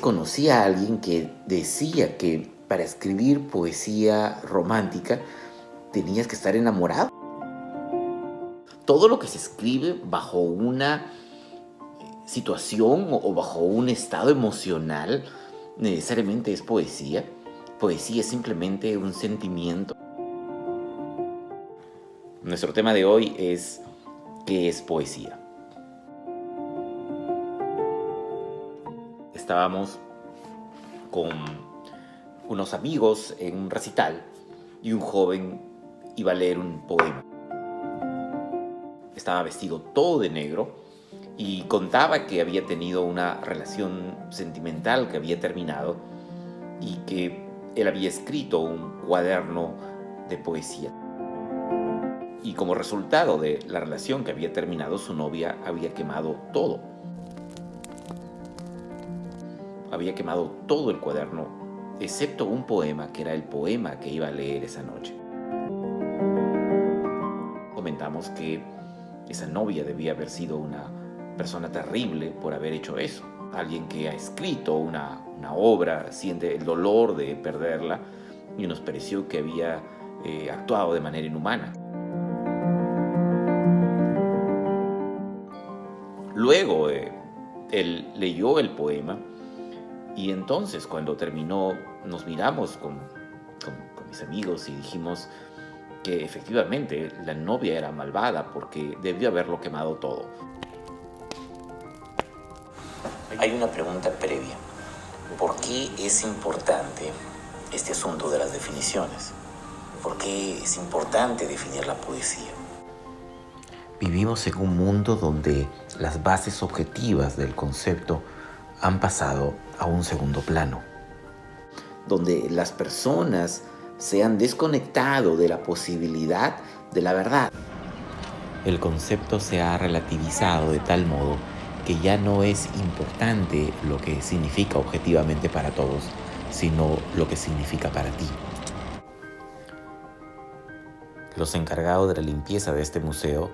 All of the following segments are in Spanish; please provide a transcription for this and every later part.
Conocí a alguien que decía que para escribir poesía romántica tenías que estar enamorado. Todo lo que se escribe bajo una situación o bajo un estado emocional necesariamente es poesía. Poesía es simplemente un sentimiento. Nuestro tema de hoy es ¿qué es poesía? Estábamos con unos amigos en un recital y un joven iba a leer un poema. Estaba vestido todo de negro y contaba que había tenido una relación sentimental que había terminado y que él había escrito un cuaderno de poesía. Y como resultado de la relación que había terminado, su novia había quemado todo. Había quemado todo el cuaderno, excepto un poema que era el poema que iba a leer esa noche. Comentamos que esa novia debía haber sido una persona terrible por haber hecho eso. Alguien que ha escrito una obra, siente el dolor de perderla y nos pareció que había actuado de manera inhumana. Luego él leyó el poema y entonces cuando terminó nos miramos con mis amigos y dijimos que efectivamente la novia era malvada porque debió haberlo quemado todo. Hay una pregunta previa. ¿Por qué es importante este asunto de las definiciones? ¿Por qué es importante definir la poesía? Vivimos en un mundo donde las bases objetivas del concepto han pasado a un segundo plano, donde las personas se han desconectado de la posibilidad de la verdad. El concepto se ha relativizado de tal modo que ya no es importante lo que significa objetivamente para todos, sino lo que significa para ti. Los encargados de la limpieza de este museo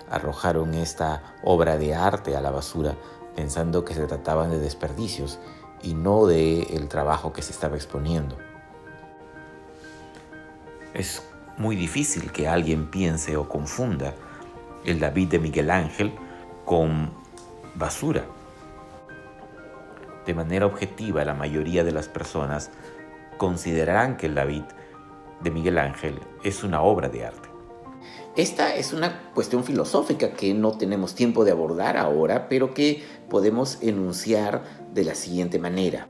arrojaron esta obra de arte a la basura pensando que se trataban de desperdicios y no del trabajo que se estaba exponiendo. Es muy difícil que alguien piense o confunda el David de Miguel Ángel con basura. De manera objetiva, la mayoría de las personas considerarán que el David de Miguel Ángel es una obra de arte. Esta es una cuestión filosófica que no tenemos tiempo de abordar ahora, pero que podemos enunciar de la siguiente manera.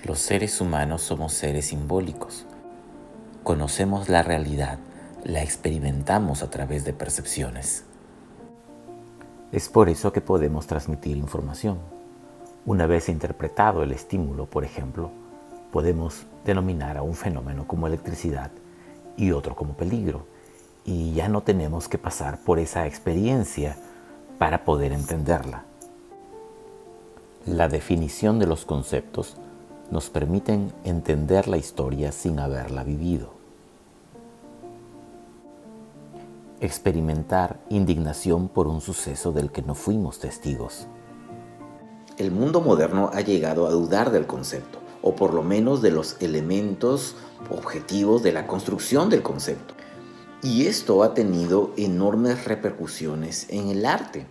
Los seres humanos somos seres simbólicos. Conocemos la realidad, la experimentamos a través de percepciones. Es por eso que podemos transmitir información. Una vez interpretado el estímulo, por ejemplo, podemos denominar a un fenómeno como electricidad y otro como peligro, y ya no tenemos que pasar por esa experiencia para poder entenderla. La definición de los conceptos nos permiten entender la historia sin haberla vivido. Experimentar indignación por un suceso del que no fuimos testigos. El mundo moderno ha llegado a dudar del concepto, o por lo menos de los elementos objetivos de la construcción del concepto. Y esto ha tenido enormes repercusiones en el arte.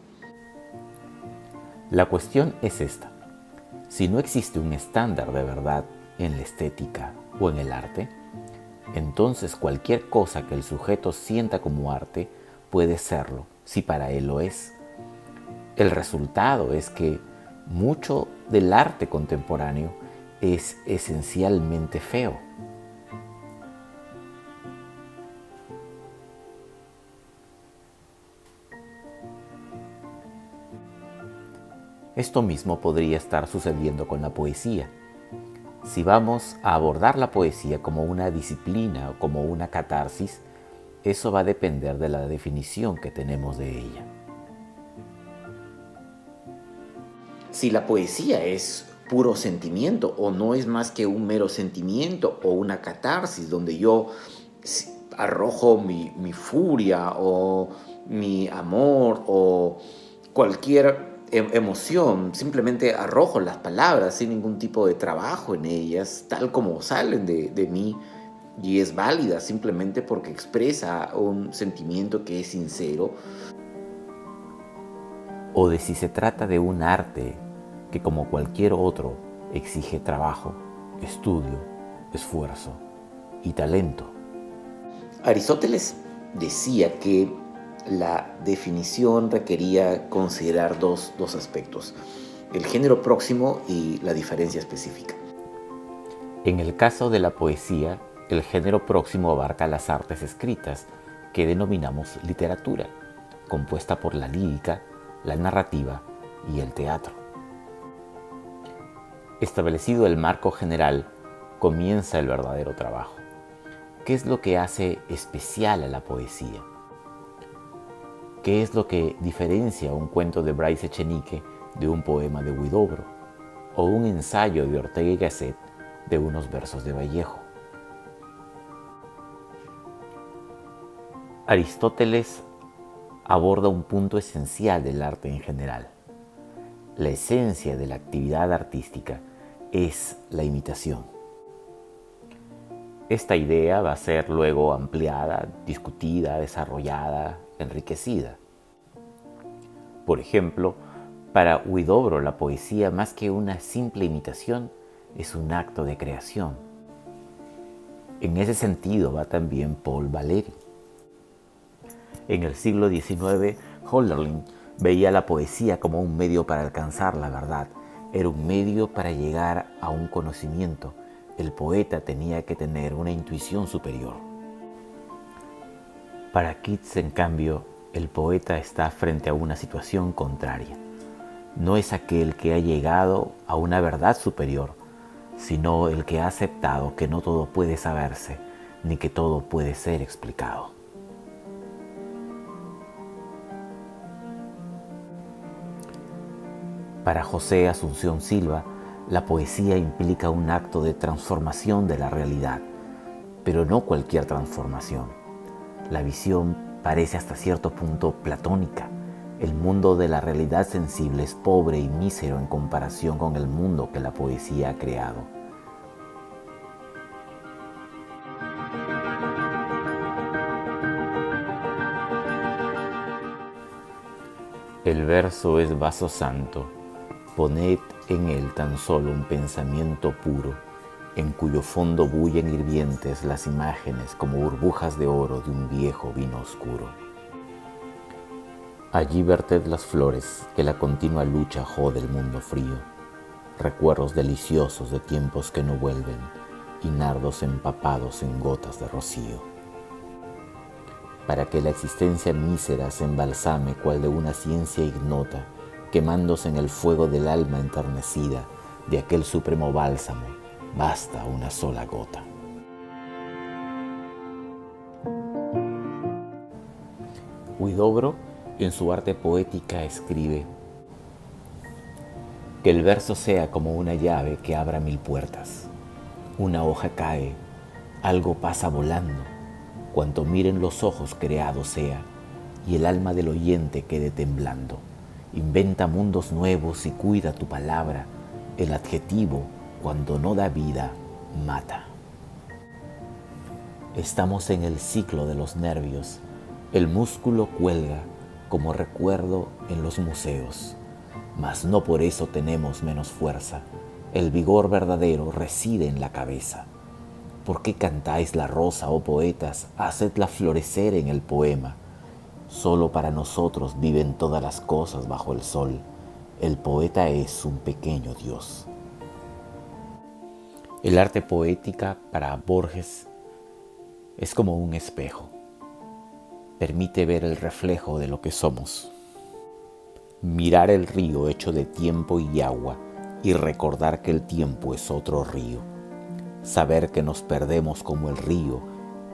La cuestión es esta. Si no existe un estándar de verdad en la estética o en el arte, entonces cualquier cosa que el sujeto sienta como arte puede serlo, si para él lo es. El resultado es que mucho del arte contemporáneo es esencialmente feo. Esto mismo podría estar sucediendo con la poesía. Si vamos a abordar la poesía como una disciplina o como una catarsis, eso va a depender de la definición que tenemos de ella. Si la poesía es puro sentimiento o no es más que un mero sentimiento o una catarsis donde yo arrojo mi furia o mi amor o cualquier emoción, simplemente arrojo las palabras sin ningún tipo de trabajo en ellas, tal como salen de mí, y es válida simplemente porque expresa un sentimiento que es sincero. O de si se trata de un arte que, como cualquier otro, exige trabajo, estudio, esfuerzo y talento. Aristóteles decía que la definición requería considerar dos aspectos: el género próximo y la diferencia específica. En el caso de la poesía, el género próximo abarca las artes escritas, que denominamos literatura, compuesta por la lírica, la narrativa y el teatro. Establecido el marco general, comienza el verdadero trabajo. ¿Qué es lo que hace especial a la poesía? ¿Qué es lo que diferencia un cuento de Bryce Echenique de un poema de Huidobro o un ensayo de Ortega y Gasset de unos versos de Vallejo? Aristóteles aborda un punto esencial del arte en general. La esencia de la actividad artística es la imitación. Esta idea va a ser luego ampliada, discutida, desarrollada, enriquecida. Por ejemplo, para Huidobro la poesía, más que una simple imitación, es un acto de creación. En ese sentido va también Paul Valéry. En el siglo XIX, Hölderlin veía la poesía como un medio para alcanzar la verdad. Era un medio para llegar a un conocimiento. El poeta tenía que tener una intuición superior. Para Keats, en cambio, el poeta está frente a una situación contraria. No es aquel que ha llegado a una verdad superior, sino el que ha aceptado que no todo puede saberse, ni que todo puede ser explicado. Para José Asunción Silva, la poesía implica un acto de transformación de la realidad, pero no cualquier transformación. La visión parece hasta cierto punto platónica. El mundo de la realidad sensible es pobre y mísero en comparación con el mundo que la poesía ha creado. El verso es vaso santo. Poned en él tan solo un pensamiento puro, en cuyo fondo bullen hirvientes las imágenes como burbujas de oro de un viejo vino oscuro. Allí verted las flores que la continua lucha jode el mundo frío, recuerdos deliciosos de tiempos que no vuelven y nardos empapados en gotas de rocío. Para que la existencia mísera se embalsame cual de una ciencia ignota, quemándose en el fuego del alma enternecida, de aquel supremo bálsamo, basta una sola gota. Huidobro, en su arte poética, escribe: que el verso sea como una llave que abra mil puertas. Una hoja cae, algo pasa volando, cuanto miren los ojos creado sea, y el alma del oyente quede temblando. Inventa mundos nuevos y cuida tu palabra. El adjetivo, cuando no da vida, mata. Estamos en el ciclo de los nervios. El músculo cuelga como recuerdo en los museos, mas no por eso tenemos menos fuerza. El vigor verdadero reside en la cabeza. ¿Por qué cantáis la rosa, oh poetas? Hacedla florecer en el poema. Solo para nosotros viven todas las cosas bajo el sol. El poeta es un pequeño Dios. El arte poética para Borges es como un espejo. Permite ver el reflejo de lo que somos. Mirar el río hecho de tiempo y agua y recordar que el tiempo es otro río. Saber que nos perdemos como el río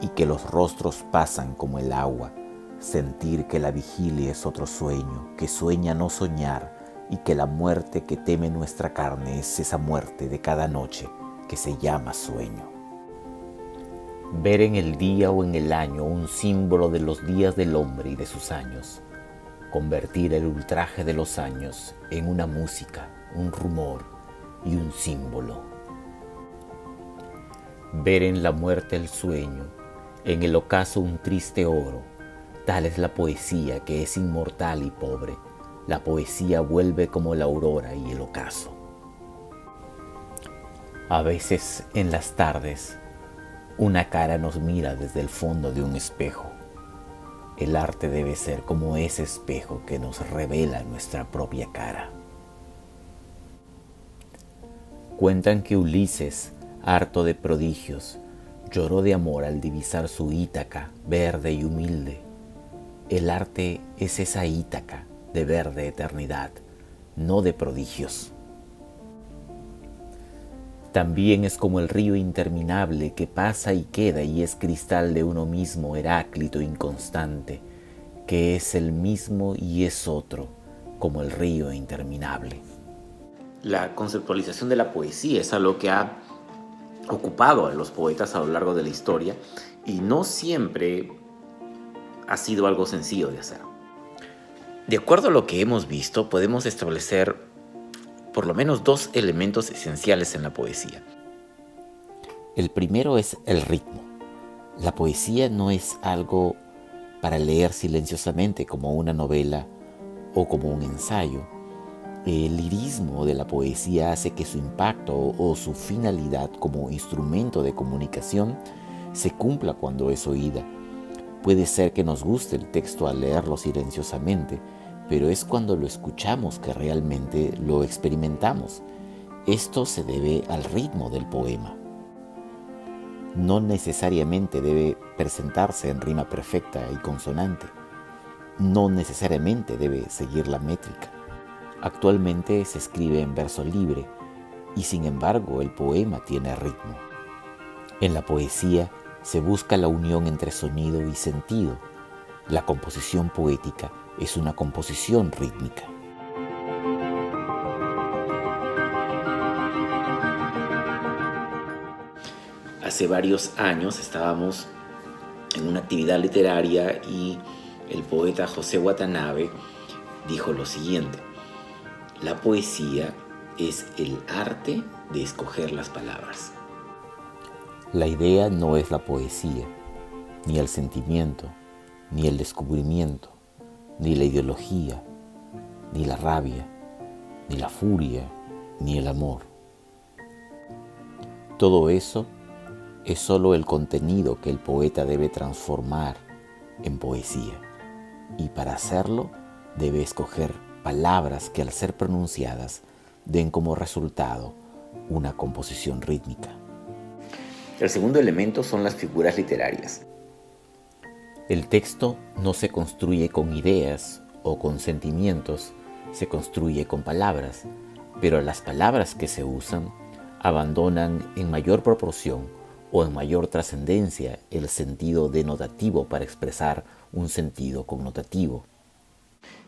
y que los rostros pasan como el agua. Sentir que la vigilia es otro sueño, que sueña no soñar y que la muerte que teme nuestra carne es esa muerte de cada noche que se llama sueño. Ver en el día o en el año un símbolo de los días del hombre y de sus años. convertir el ultraje de los años en una música, un rumor y un símbolo. Ver en la muerte el sueño, en el ocaso un triste oro, tal es la poesía que es inmortal y pobre. La poesía vuelve como la aurora y el ocaso. A veces en las tardes, una cara nos mira desde el fondo de un espejo. El arte debe ser como ese espejo que nos revela nuestra propia cara. Cuentan que Ulises, harto de prodigios, lloró de amor al divisar su Ítaca, verde y humilde. El arte es esa Ítaca de verde eternidad, no de prodigios. También es como el río interminable que pasa y queda y es cristal de uno mismo, heráclito inconstante, que es el mismo y es otro, como el río interminable. La conceptualización de la poesía es algo que ha ocupado a los poetas a lo largo de la historia y no siempre ha sido algo sencillo de hacer. De acuerdo a lo que hemos visto, podemos establecer por lo menos dos elementos esenciales en la poesía. El primero es el ritmo. La poesía no es algo para leer silenciosamente como una novela o como un ensayo. El lirismo de la poesía hace que su impacto o su finalidad como instrumento de comunicación se cumpla cuando es oída. Puede ser que nos guste el texto al leerlo silenciosamente, pero es cuando lo escuchamos que realmente lo experimentamos. Esto se debe al ritmo del poema. No necesariamente debe presentarse en rima perfecta y consonante. No necesariamente debe seguir la métrica. Actualmente se escribe en verso libre y sin embargo el poema tiene ritmo. En la poesía se busca la unión entre sonido y sentido. La composición poética es una composición rítmica. Hace varios años estábamos en una actividad literaria y el poeta José Watanabe dijo lo siguiente: la poesía es el arte de escoger las palabras. La idea no es la poesía, ni el sentimiento, ni el descubrimiento, ni la ideología, ni la rabia, ni la furia, ni el amor. Todo eso es solo el contenido que el poeta debe transformar en poesía, y para hacerlo debe escoger palabras que al ser pronunciadas den como resultado una composición rítmica. El segundo elemento son las figuras literarias. El texto no se construye con ideas o con sentimientos, se construye con palabras, pero las palabras que se usan abandonan en mayor proporción o en mayor trascendencia el sentido denotativo para expresar un sentido connotativo.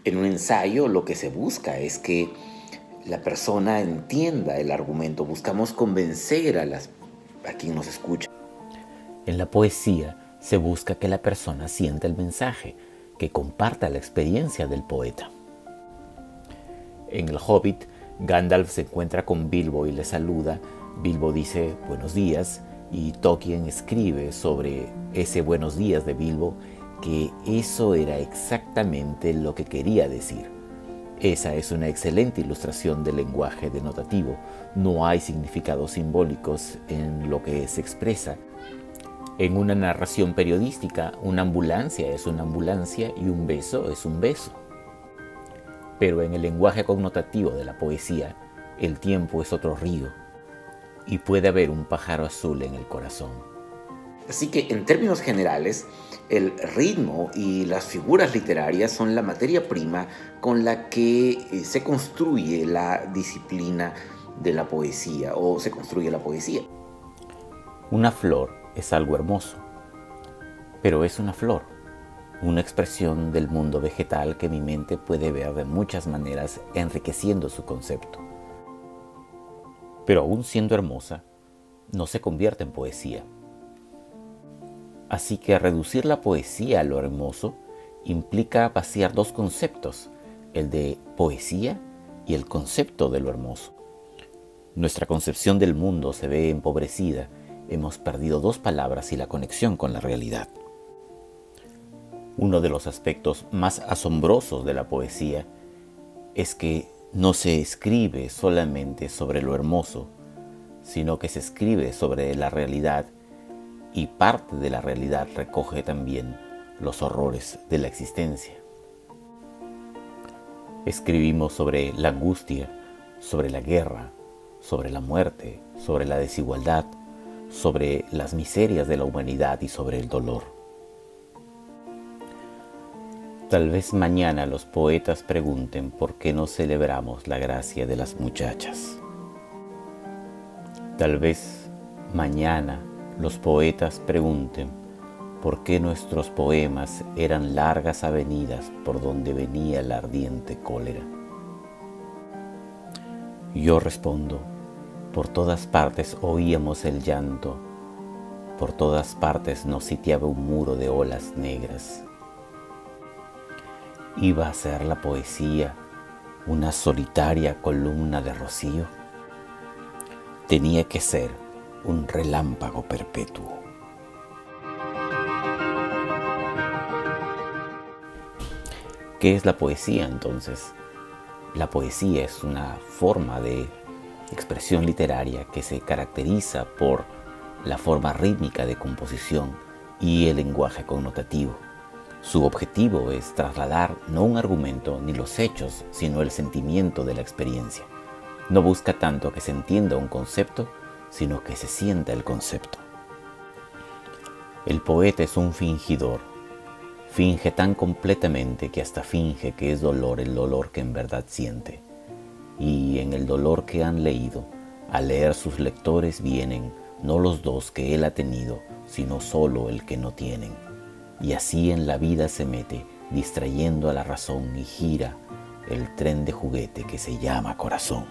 En un ensayo lo que se busca es que la persona entienda el argumento, buscamos convencer a quien nos escucha. En la poesía se busca que la persona sienta el mensaje, que comparta la experiencia del poeta. En El Hobbit, Gandalf se encuentra con Bilbo y le saluda. Bilbo dice buenos días y Tolkien escribe sobre ese buenos días de Bilbo que eso era exactamente lo que quería decir. Esa es una excelente ilustración del lenguaje denotativo. No hay significados simbólicos en lo que se expresa. En una narración periodística, una ambulancia es una ambulancia y un beso es un beso. Pero en el lenguaje connotativo de la poesía, el tiempo es otro río y puede haber un pájaro azul en el corazón. Así que en términos generales, el ritmo y las figuras literarias son la materia prima con la que se construye la disciplina de la poesía o se construye la poesía. Una flor es algo hermoso, pero es una flor, una expresión del mundo vegetal que mi mente puede ver de muchas maneras enriqueciendo su concepto. Pero aún siendo hermosa, no se convierte en poesía. Así que reducir la poesía a lo hermoso implica vaciar dos conceptos, el de poesía y el concepto de lo hermoso. Nuestra concepción del mundo se ve empobrecida, hemos perdido dos palabras y la conexión con la realidad. Uno de los aspectos más asombrosos de la poesía es que no se escribe solamente sobre lo hermoso, sino que se escribe sobre la realidad, y parte de la realidad recoge también los horrores de la existencia. Escribimos sobre la angustia, sobre la guerra, sobre la muerte, sobre la desigualdad, sobre las miserias de la humanidad y sobre el dolor. Tal vez mañana los poetas pregunten por qué no celebramos la gracia de las muchachas. Tal vez mañana los poetas pregunten por qué nuestros poemas eran largas avenidas por donde venía la ardiente cólera. Yo respondo, por todas partes oíamos el llanto, por todas partes nos sitiaba un muro de olas negras. ¿Iba a ser la poesía una solitaria columna de rocío? Tenía que ser un relámpago perpetuo. ¿Qué es la poesía entonces? La poesía es una forma de expresión literaria que se caracteriza por la forma rítmica de composición y el lenguaje connotativo. Su objetivo es trasladar no un argumento ni los hechos, sino el sentimiento de la experiencia. No busca tanto que se entienda un concepto, sino que se sienta el concepto. El poeta es un fingidor. Finge tan completamente que hasta finge que es dolor el dolor que en verdad siente. Y en el dolor que han leído, al leer sus lectores vienen no los dos que él ha tenido, sino solo el que no tienen. Y así en la vida se mete, distrayendo a la razón, y gira el tren de juguete que se llama corazón.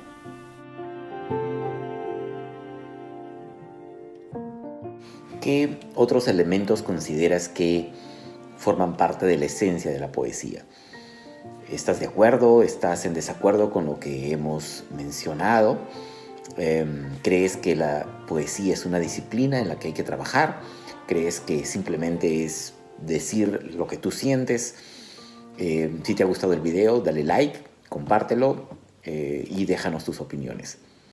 ¿Qué otros elementos consideras que forman parte de la esencia de la poesía? ¿Estás de acuerdo? ¿Estás en desacuerdo con lo que hemos mencionado? ¿Crees que la poesía es una disciplina en la que hay que trabajar? ¿Crees que simplemente es decir lo que tú sientes? Si te ha gustado el video, dale like, compártelo y déjanos tus opiniones.